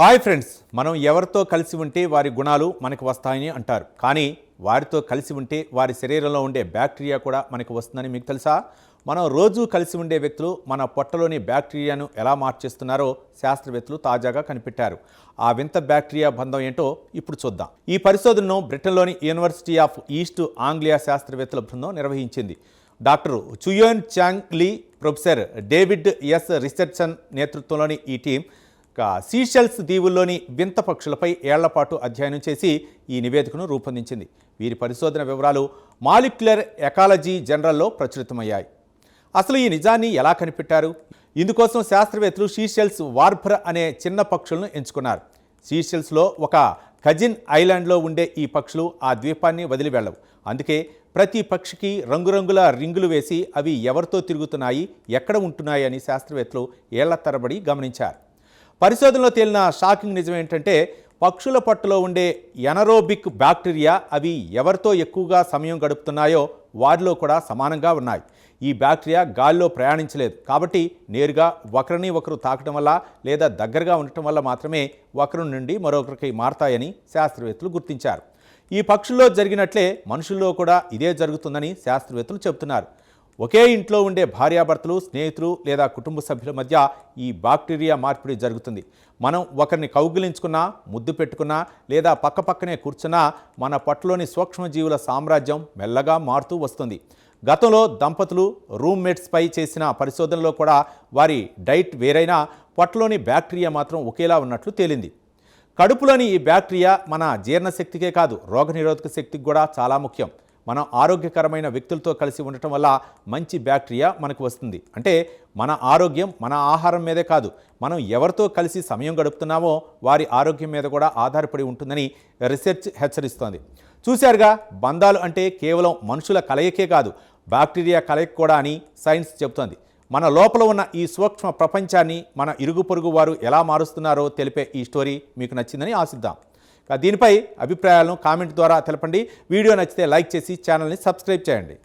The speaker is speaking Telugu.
హాయ్ ఫ్రెండ్స్, మనం ఎవరితో కలిసి ఉంటే వారి గుణాలు మనకు వస్తాయని అంటారు. కానీ వారితో కలిసి ఉంటే వారి శరీరంలో ఉండే బ్యాక్టీరియా కూడా మనకు వస్తుందని మీకు తెలుసా? మనం రోజు కలిసి ఉండే వ్యక్తులు మన పొట్టలోని బ్యాక్టీరియాను ఎలా మార్చేస్తున్నారో శాస్త్రవేత్తలు తాజాగా కనిపెట్టారు. ఆ వింత బ్యాక్టీరియా బంధం ఏంటో ఇప్పుడు చూద్దాం. ఈ పరిశోధనను బ్రిటన్లోని యూనివర్సిటీ ఆఫ్ ఈస్ట్ ఆంగ్లియా శాస్త్రవేత్తల బృందం నిర్వహించింది. డాక్టర్ చుయోన్ చాంగ్ లీ, ప్రొఫెసర్ డేవిడ్ ఎస్ రిచర్డ్సన్ నేతృత్వంలోని ఈ టీం సీషెల్స్ దీవుల్లోని వింత పక్షులపై ఏళ్లపాటు అధ్యయనం చేసి ఈ నివేదికను రూపొందించింది. వీరి పరిశోధన వివరాలు మాలిక్యులర్ ఎకాలజీ జర్నల్లో ప్రచురితమయ్యాయి. అసలు ఈ నిజాన్ని ఎలా కనిపెట్టారు? ఇందుకోసం శాస్త్రవేత్తలు సీషెల్స్ వార్బర్ అనే చిన్న పక్షులను ఎంచుకున్నారు. సీషెల్స్లో ఒక కజిన్ ఐలాండ్లో ఉండే ఈ పక్షులు ఆ ద్వీపాన్ని వదిలి వెళ్ళవు. అందుకే ప్రతి పక్షికి రంగురంగుల రింగులు వేసి అవి ఎవరితో తిరుగుతున్నాయి, ఎక్కడ ఉంటున్నాయి అని శాస్త్రవేత్తలు ఏళ్ల తరబడి గమనించారు. పరిశోధనలో తేలిన షాకింగ్ నిజం ఏంటంటే, పక్షుల పొట్టలో ఉండే ఎనరోబిక్ బ్యాక్టీరియా అవి ఎవరితో ఎక్కువగా సమయం గడుపుతున్నాయో వారిలో కూడా సమానంగా ఉన్నాయి. ఈ బ్యాక్టీరియా గాలిలో ప్రయాణించలేదు కాబట్టి నేరుగా ఒకరిని ఒకరు తాకడం వల్ల లేదా దగ్గరగా ఉండటం వల్ల మాత్రమే ఒకరి నుండి మరొకరికి మారతాయని శాస్త్రవేత్తలు గుర్తించారు. ఈ పక్షుల్లో జరిగినట్లే మనుషుల్లో కూడా ఇదే జరుగుతుందని శాస్త్రవేత్తలు చెబుతున్నారు. ఒకే ఇంట్లో ఉండే భార్యాభర్తలు, స్నేహితులు లేదా కుటుంబ సభ్యుల మధ్య ఈ బ్యాక్టీరియా మార్పిడి జరుగుతుంది. మనం ఒకరిని కౌగిలించుకున్నా, ముద్దు పెట్టుకున్నా లేదా పక్కపక్కనే కూర్చున్నా మన పొట్టలోని సూక్ష్మజీవుల సామ్రాజ్యం మెల్లగా మారుతూ వస్తుంది. గతంలో దంపతులు రూమ్మేట్స్పై చేసిన పరిశోధనలో కూడా వారి డైట్ వేరైనా పొట్టలోని బ్యాక్టీరియా మాత్రం ఒకేలా ఉన్నట్లు తేలింది. కడుపులోని ఈ బ్యాక్టీరియా మన జీర్ణశక్తికే కాదు, రోగనిరోధక శక్తికి కూడా చాలా ముఖ్యం. మనం ఆరోగ్యకరమైన వ్యక్తులతో కలిసి ఉండటం వల్ల మంచి బ్యాక్టీరియా మనకు వస్తుంది. అంటే మన ఆరోగ్యం మన ఆహారం మీదే కాదు, మనం ఎవరితో కలిసి సమయం గడుపుతున్నామో వారి ఆరోగ్యం మీద కూడా ఆధారపడి ఉంటుందని రీసెర్చ్ హెచ్చరిస్తోంది. చూశారుగా, బంధాలు అంటే కేవలం మనుషుల కలయికే కాదు, బ్యాక్టీరియా కలయిక కూడా అని సైన్స్ చెబుతోంది. మన లోపల ఉన్న ఈ సూక్ష్మ ప్రపంచాన్ని మన ఇరుగు పొరుగు వారు ఎలా మారుస్తున్నారో తెలిపే ఈ స్టోరీ మీకు నచ్చిందని ఆశిద్దాం. దీనిపై అభిప్రాయాలను కామెంట్ ద్వారా తెలపండి. వీడియో నచ్చితే లైక్ చేసి ఛానల్ని సబ్స్క్రైబ్ చేయండి.